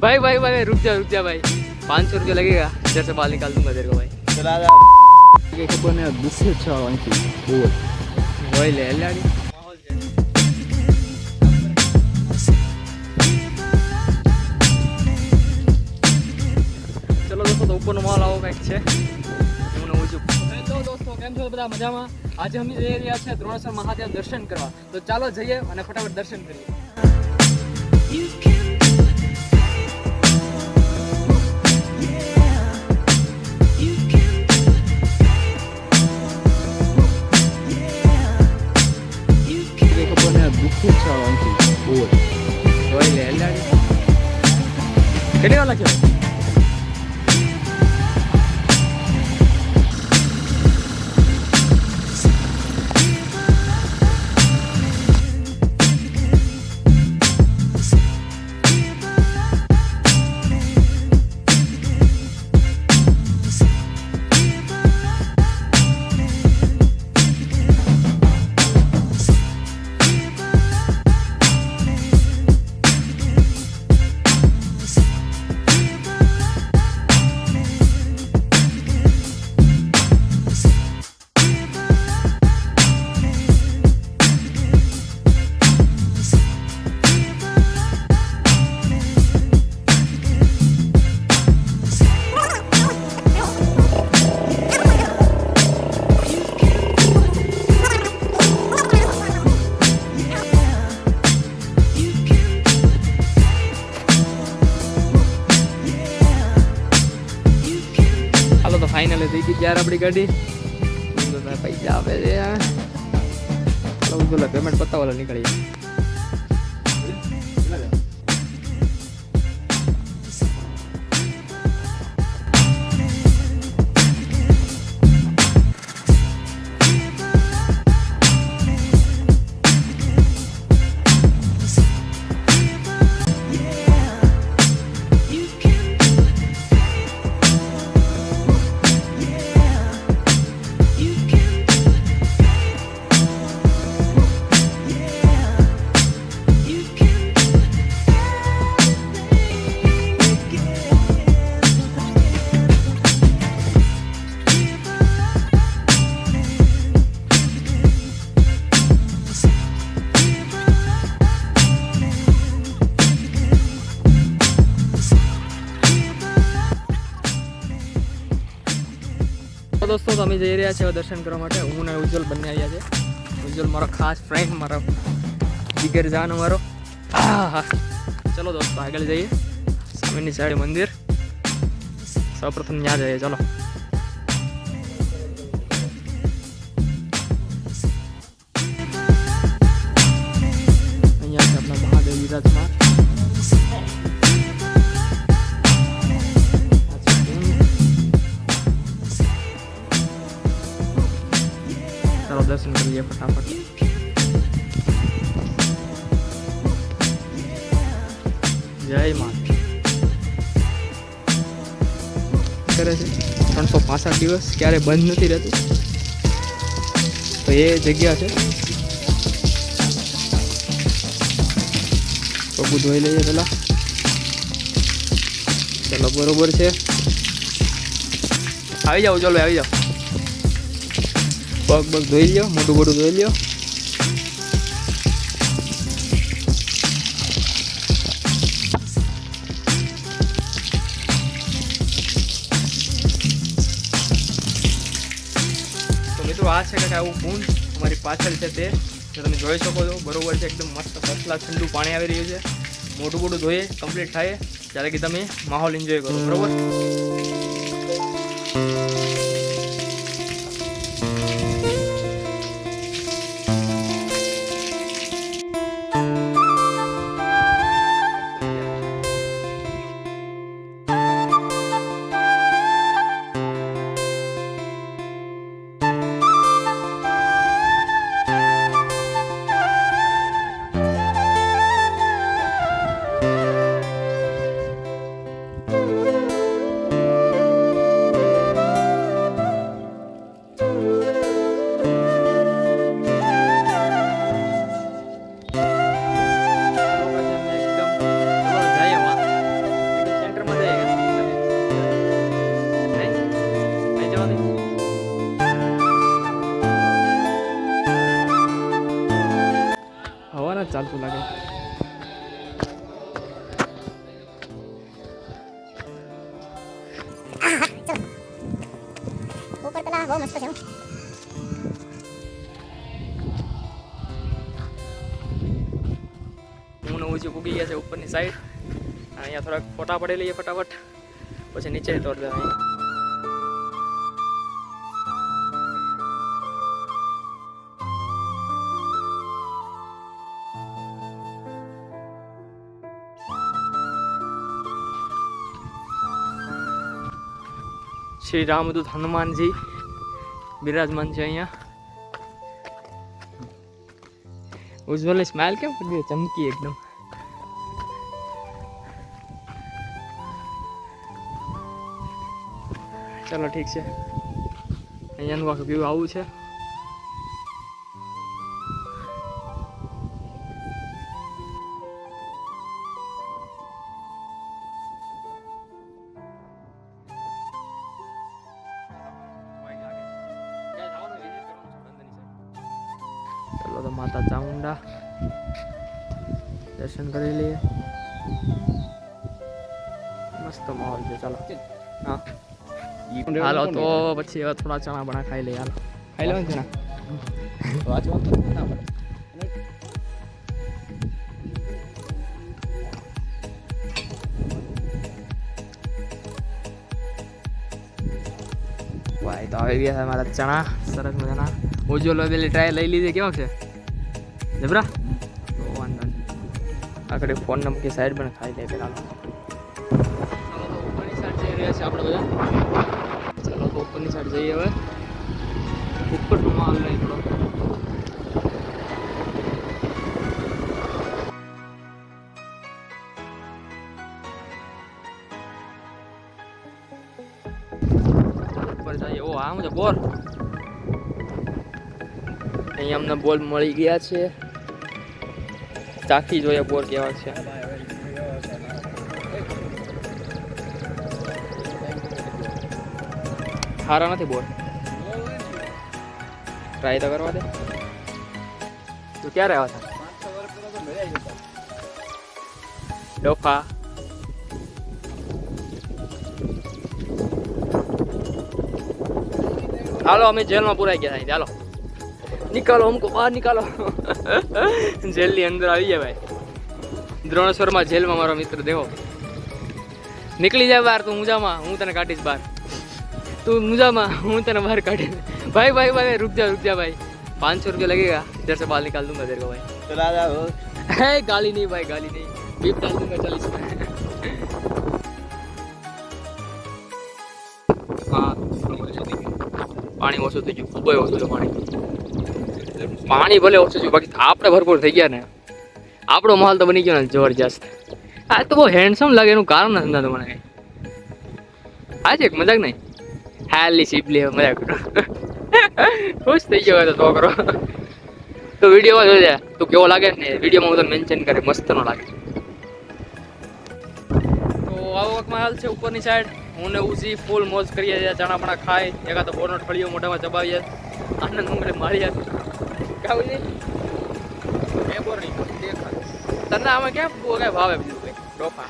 भाई भाई भाई रुक जा भाई, 500 रुपया लगेगा, इधर से बाल निकाल दूंगा तेरे को भाई। चला जा के खबर ने दूसरे अच्छा वांची बोल वही ले लाड़ी। चलो दोस्तों, तो ऊपर माल આવો કંઈક છે હું નવું છું। હેલો દોસ્તો, કેમ છો બધા? મજામાં? આજે અમે જઈ રહ્યા છીએ દ્રોણેશ્વર મહાદેવ દર્શન કરવા, તો ચાલો જઈએ અને ફટાફટ દર્શન કરીએ। કેટલી વાર લાગ્યો? ફાઇનલી થઈ ગઈ યાર આપણી ગાડી, પૈસા આવે છે પેમેન્ટ પતાવવા નીકળી। दोस्तों, तो અમે જઈ રહ્યા છીએ દર્શન કરવા માટે। હું ને ઉજ્જવલ બંને આવ્યા છે। ઉજ્જવલ મારો ખાસ ફ્રેન્ડ, મારો જીગર જાન મારો। ચલો દોસ્તો આગળ જઈએ, સામેની સાઈડ મંદિર, સૌપ્રથમ ત્યાં જઈએ। ચલો અહીંયા છે આપણા મહાદેવ વિરાજમાન। दर्शन कर लिए फटाफट। जय माता करे છે 365 દિવસ ક્યારે બંધ નથી રહેતું, તો એ જગ્યા છે। પગું ધોઈ લઈએ પેલા। ચલો બરોબર છે, આવી જાઓ ચલો આવી જાઓ। પગ ધોઈ લ્યો, મોટું મોટું ધોઈ લ્યો। તો મિત્રો આ છે કે આવું કુંડ અમારી પાછળ છે, તે તમે જોઈ શકો છો બરોબર છે। એકદમ મસ્ત પતલા ઠંડુ પાણી આવી રહ્યું છે। મોટું મોટું ધોઈએ કમ્પ્લીટ થાય ત્યારે કે તમે માહોલ એન્જોય કરો, બરોબર। બહુ મસ્ત છે. હું ને ઊંચી પૂગી ગયા છે ઉપરની સાઈડ. અહીંયા થોડાક ફોટા પડી લઈએ ફટાફટ, પછી નીચે તોડ દેવાય. શ્રી રામદૂત હનુમાનજી બિરાજમાન છે અહીંયા. ઉજ્જવલની સ્માઇલ કેમ કરી ચમકી એકદમ. ચલો ઠીક છે, અહીંયાનું આખું વ્યૂ આવું છે. ચલો તો માતા ચામુંડા દર્શન કરી લઈએ. મસ્ત માહોલ છે. ચાલો હા હાલો તો પછી હવે થોડા ચણા બના ખાઈ લઈએ. હાલો ખાઈ લો ચણા. ભાઈ તો આવી ગયા છે મારા ચણા સરસ મજાના. ઉજ્જવલ પેલી ટ્રાય લઈ લીધી. કેવો છે જબરા? તો વાંધો નહીં, આગળ ફોન નંબર કે સાઈડ પણ ખાઈ લે પેલા. ઉપરની સાઈડ જઈ રહ્યા છે આપણે બધા. ચાલો તો ઉપરની સાઈડ જઈએ હવે. ઉપરનો માલ નહીં થોડો. ઉપર જઈએ. ઓ આમ છે બોર. અહીંયા અમને બોલ મળી ગયા છે. ચાખી જોઈએ બોર કેવા છે. સારા નથી બોર. ટ્રાય તો કરવા દે. તું ક્યારે આવ્યા હતા? ડોફા હાલો અમે જેલમાં પુરાઈ ગયા હતા. ચાલો निकालो हमको बाहर निकालो. जेल ની અંદર આવી જાય ભાઈ. દ્રોણેશ્વરમાં જેલમાં મારો મિત્ર દેવો. નીકળી જાય બહાર. તું મુજામાં, હું તને કાઢીશ બહાર. તું मुजामा, હું તને બહાર કાઢીશ. भाई भाई भाई रुक जा भाई. 500 रुपया लगेगा. इधर से बाल निकाल दूंगा तेरे को भाई. चला जाओ. है गाली नहीं भाई, गाली नहीं. बीप डाल दूंगा 40 में. हाँ पानी ઓછું થઈ ગયું. ખૂબ ઓછું છે પાણી. પાણી ભલે ઓછું છે, બાકી આપણે ભરપૂર થઈ ગયા ને. આપણો માહોલ તો બની ગયો ને જબરજસ્ત. આ તો બહુ હેન્ડસમ લાગે. એનું કારણ નથી સમજાતું મને કઈ. આ છે મજાક નહીં. હાલી સીપલી મજાક કરો. ખુશ થઈ ગયો તો છોકરો. તો વિડીયોમાં જોજે તું કેવો લાગે ને. વિડીયોમાં હું તને મેન્શન કરે. મસ્ત નો લાગે. તો આવો માહોલ છે ઉપરની સાઈડ. હું ને ઉસી ફૂલ મોજ કરીએ છીએ. ચણા પણા ખાય. એકાદ બોરનો ઠળિયો મોઢામાં ચબાવીએ. આનંદ મંગળે માળીએ. કાવું છે એ બોર નહીં દેખાય તને. આમાં ક્યાં કઈ ભાવે બીજું કઈ ડોફા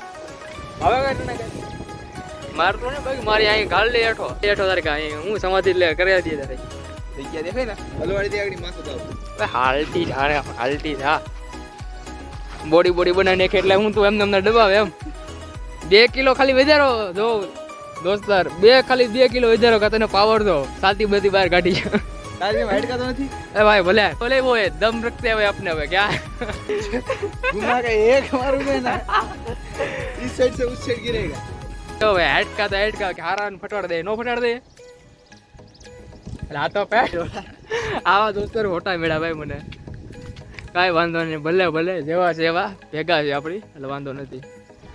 ભાવે કઈ તને કઈ મારતો ને ભાઈ. મારી અહીં ગાળ લે હેઠો હેઠો તારે કાંઈ હું સમાધિ લે કરી દઈએ તારે જગ્યા દેખાય ને. હલવાડી આગળ માથું જાવ હાલતી જા હાલતી જા. બોડી બનાવી નાખે એટલે હું તું એમને દબાવે એમ. 2 કિલો ખાલી વધારો જો દોસ્તાર. 2 કિલો વધારો કા તને પાવર દો. સાતી બધી બહાર કાઢી જાય. भाई भले बोले वो है दम रखते हुए अपने हुए क्या घुमा के एक मारूंगा ना इस साइड से उस साइड गिरेगा. तो भाई हेड का हारा फटाड़ दे. नो फटाड़ दे આ તો પેટ આવા દોસ્તો મોટા મેળા ભાઈ. મને કાંઈ વાંધો નહીં. ભલે જેવા છે એવા ભેગા છે આપણી. એટલે વાંધો નથી.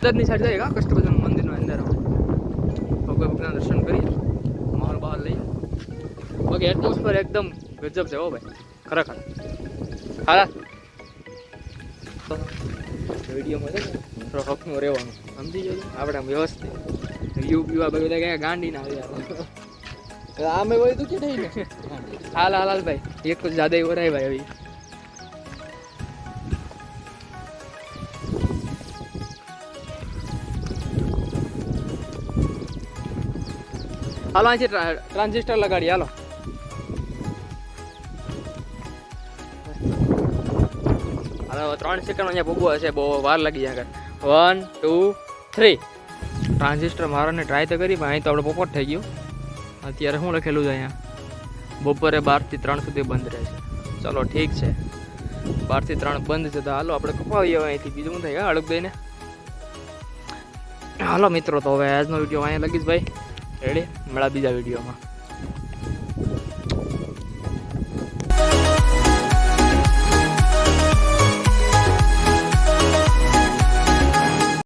અંદરની સાઈડ જઈએ. કષ્ટભંજન મંદિરનો અંદર ભગવાન દર્શન કરી માહોલ બહાર લઈ. બાકી એટમોસ્ફિયર એકદમ ગજબ છે હો ભાઈ ખરેખર. હાલા વિડીયોમાં છે ને થોડો હકનું રહેવાનું સમજી જજો. આપણે આમ વ્યવસ્થિત વ્યૂ પીવા બધા ક્યાં ગાંડી ના આવી. આમે વળી તું કે નહીં ને. હાલ ભાઈ એક તો જ્યાદા ઓરાય ભાઈ. હવે હાલો અહીંથી ટ્રાન્ઝિસ્ટર લગાડી. હાલો 3 સેકન્ડ અહીંયા ભૂગવા હશે, બહુ વાર લાગી જાય આગળ. 1 2 3. ટ્રાન્ઝિસ્ટર મારવાને ટ્રાય તો કરી, પણ અહીં તો આપણે પોપટ થઈ ગયું. અત્યારે શું લખેલું છે અહીંયા? બપોરે 12 થી 3 સુધી બંધ રહેશે. ચલો ઠીક છે, 12 થી 3 બંધ છે, તો હાલો આપણે કપાવીએ અહીંથી. બીજું શું થાય હળક દઈને. હાલો મિત્રો, તો હવે આજનો વિડીયો અહીંયા લગીશ ભાઈ. રેડી, મળ્યા બીજા વિડીયોમાં.